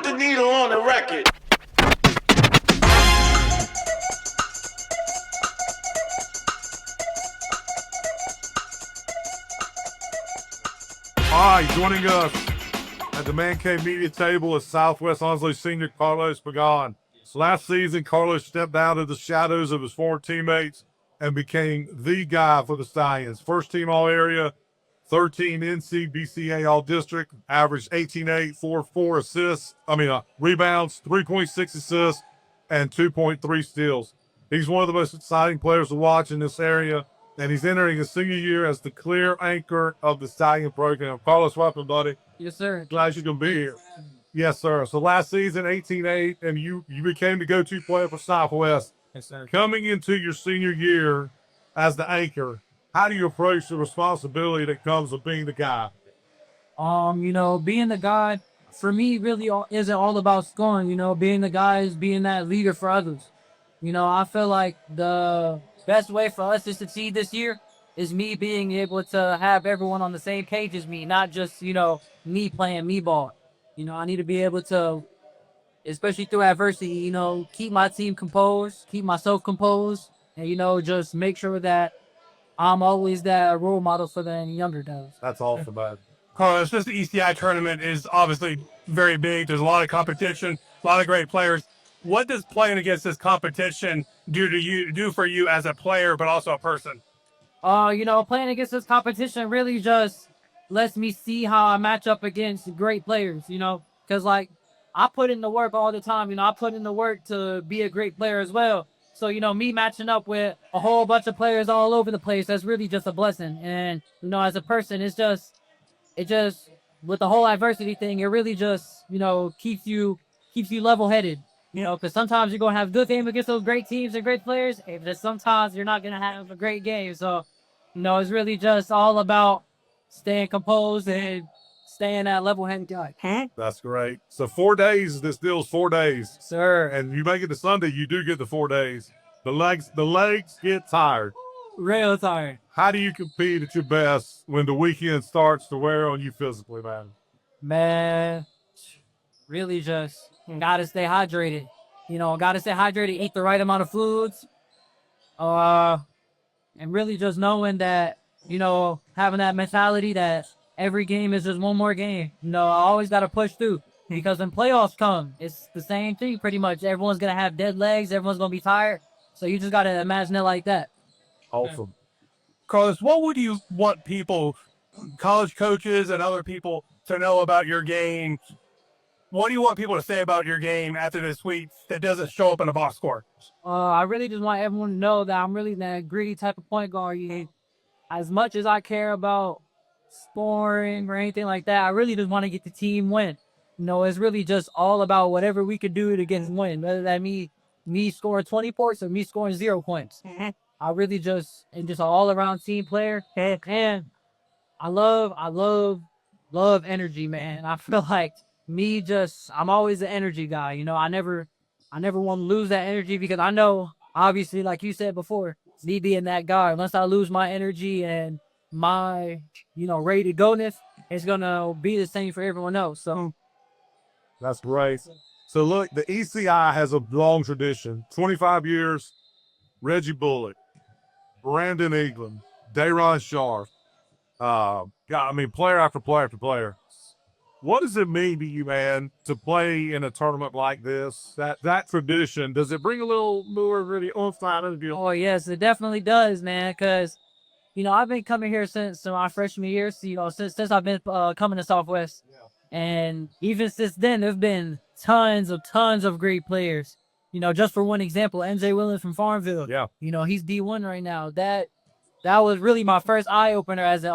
the needle on the record. All right, joining us at the Man Cave Media table is Southwest Onslow senior Carlos Pagan. Last season, Carlos stepped out of the shadows of his former teammates and became the guy for the Stallions. First team All-Area, 13 NCBCA All-District, averaged 18.8, 4.4 assists, rebounds, 3.6 assists, and 2.3 steals. He's one of the most exciting players to watch in this area, and he's entering his senior year as the clear anchor of the Stallion program. Carlos, welcome, buddy. Yes, sir. Glad you can be here. Yes, sir. So last season, 18-8, and you became the go-to player for Southwest. Yes, sir. Coming into your senior year as the anchor, how do you approach the responsibility that comes with being the guy? Being the guy, for me, really isn't all about scoring. Being the guy is being that leader for others. I feel like the best way for us to succeed this year is me being able to have everyone on the same page as me, not just, me playing me ball. I need to be able to, especially through adversity, keep my team composed, keep myself composed, and, just make sure that I'm always that role model for the younger guys. That's awesome, man. Carlos, this ECI tournament is obviously very big. There's a lot of competition, a lot of great players. What does playing against this competition do for you as a player, but also a person? Playing against this competition really just lets me see how I match up against great players, because, I put in the work all the time. I put in the work to be a great player as well. So, me matching up with a whole bunch of players all over the place, that's really just a blessing. And, as a person, it just, with the whole adversity thing, it really just, keeps you level-headed. Because sometimes you're going to have a good game against those great teams and great players, and just sometimes you're not going to have a great game. So, it's really just all about staying composed and staying that level-headed guy. That's great. So 4 days, this deal's 4 days. Sir. And you make it to Sunday, you do get the 4 days. The legs get tired. Real tired. How do you compete at your best when the weekend starts to wear on you physically, man? Man, really just gotta stay hydrated. Eat the right amount of foods. And really just knowing that, having that mentality that every game is just one more game. I always gotta push through. Because when playoffs come, it's the same thing pretty much. Everyone's gonna have dead legs, everyone's gonna be tired. So you just gotta imagine it like that. Awesome. Carlos, what would you want people, college coaches and other people, to know about your game? What do you want people to say about your game after this week that doesn't show up in a box score? I really just want everyone to know that I'm really that gritty type of point guard. As much as I care about scoring or anything like that, I really just want to get the team win. It's really just all about whatever we could do to get win, whether that me scoring 20 points or me scoring 0 points. I really just an all-around team player, and I love energy, man. I feel like I'm always an energy guy. I never want to lose that energy because I know, obviously, like you said before, me being that guy, once I lose my energy and my, ready to go-ness, it's going to be the same for everyone else. So That's great. So look, the ECI has a long tradition. 25 years, Reggie Bullock, Brandon England, Dayron Sharp. Player after player after player. What does it mean to you, man, to play in a tournament like this? That tradition, does it bring a little more really on-side of you? Oh, yes, it definitely does, man, because, I've been coming here since my freshman year, so, since I've been coming to Southwest. Yeah. And even since then, there's been tons of great players. Just for one example, MJ Williams from Farmville. Yeah. He's D1 right now. That was really my first eye-opener as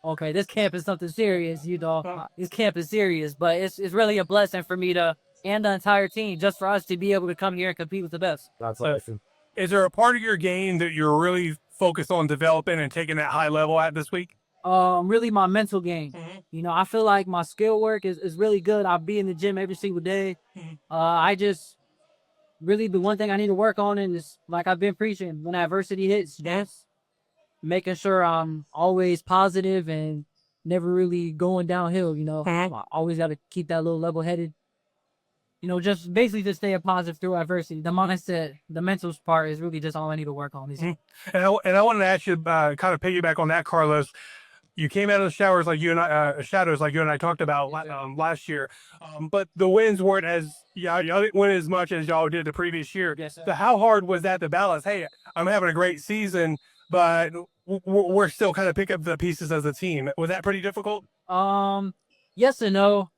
okay, this camp is something serious, This camp is serious, but it's really a blessing for me and the entire team, just for us to be able to come here and compete with the best. That's awesome. Is there a part of your game that you're really focused on developing and taking that high level at this week? Really my mental game. I feel like my skill work is really good. I'll be in the gym every single day. I just really, the one thing I need to work on is, like I've been preaching, when adversity hits, making sure I'm always positive and never really going downhill, I always got to keep that little level-headed. just basically just stay positive through adversity. The mindset, the mental part is really just all I need to work on. And I wanted to ask you, kind of piggyback on that, Carlos. You came out of the shadows like you and I talked about last year, but the wins weren't y'all didn't win as much as y'all did the previous year. Yes, sir. So how hard was that to balance? Hey, I'm having a great season, but we're still kind of picking up the pieces as a team. Was that pretty difficult? Yes and no.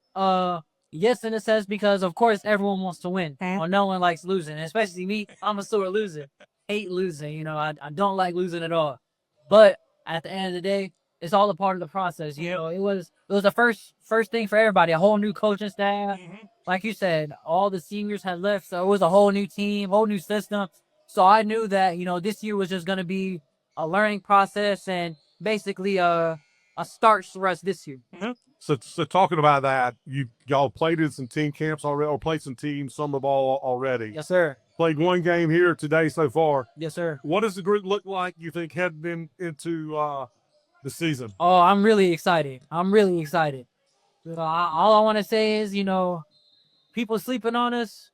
Yes in a sense, because of course everyone wants to win, or no one likes losing, especially me. I'm a sore loser. Hate losing. I don't like losing at all. But at the end of the day, it's all a part of the process. It was the first thing for everybody. A whole new coaching staff, like you said, all the seniors had left, so it was a whole new team, whole new system. So I knew that this year was just gonna be a learning process and basically a start for us this year. So talking about that, y'all played in some team camps already, or played some team summer ball already. Yes, sir. Played one game here today so far. Yes, sir. What does the group look like, you think, heading into the season? Oh, I'm really excited. I'm really excited. All I want to say is, people sleeping on us,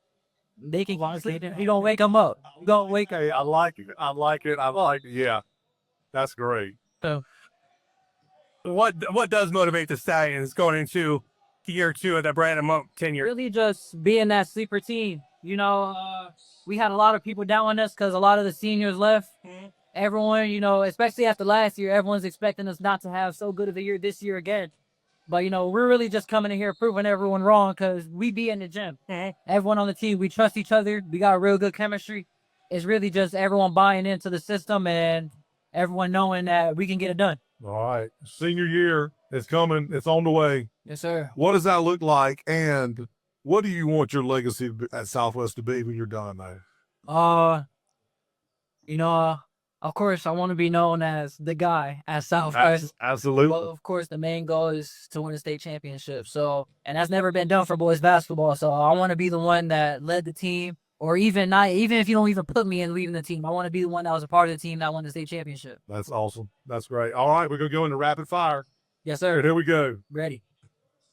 they can sleep. You don't wake them up. You don't wake up. Hey, I like it. I like it. Yeah, that's great. So, What does motivate the Stallions going into year 2 of the Brandon Monk tenure? really just being that sleeper team. We had a lot of people down on us because a lot of the seniors left. Everyone, especially after last year, everyone's expecting us not to have so good of a year this year again. But, we're really just coming in here proving everyone wrong because we be in the gym. Everyone on the team, we trust each other. We got real good chemistry. It's really just everyone buying into the system and everyone knowing that we can get it done. All right. Senior year is coming. It's on the way. Yes, sir. What does that look like? And what do you want your legacy at Southwest to be when you're done, though? Of course, I want to be known as the guy at Southwest. Absolutely. Well, of course, the main goal is to win a state championship. So, and that's never been done for boys basketball. So I want to be the one that led the team, or even if you don't even put me in leading the team, I want to be the one that was a part of the team that won the state championship. That's awesome. That's great. All right, we're going to go into rapid fire. Yes, sir. Here we go. Ready.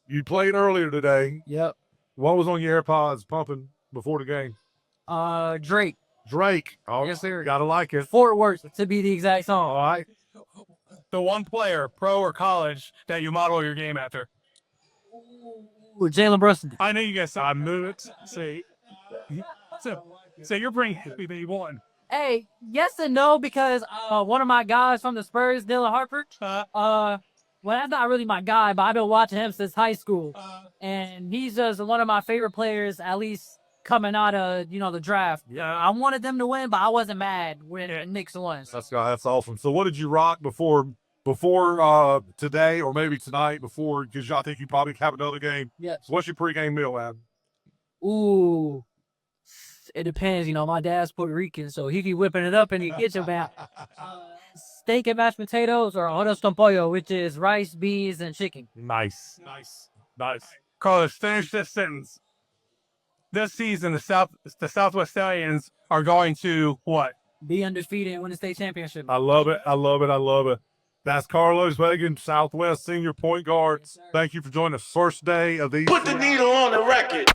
You played earlier today. Yep. What was on your AirPods pumping before the game? Drake. Drake. Oh, Yes, sir. Gotta like it. Fort Worth, to be the exact song. All right. The one player, pro or college, that you model your game after? With Jalen Brunson. I knew you guys. I knew it. See, so you're bringing happy baby one. Hey, yes and no, because one of my guys from the Spurs, Dylan Harper, well, that's not really my guy, but I've been watching him since high school. And he's just one of my favorite players, at least coming out of, the draft. Yeah, I wanted them to win, but I wasn't mad when the Knicks won. That's awesome. So what did you rock before today, or maybe tonight, because I think you probably have another game? Yeah. So what's your pregame meal, man? Ooh, it depends. My dad's Puerto Rican, so he be whipping it up in the kitchen, man. Steak and mashed potatoes, or arroz con pollo, which is rice, beans, and chicken. Nice. Carlos, finish this sentence. This season, the Southwest Stallions are going to what? Be undefeated and win the state championship. I love it. That's Carlos Pagan, Southwest senior point guard. Thank you for joining the first day of the Put the needle on the record.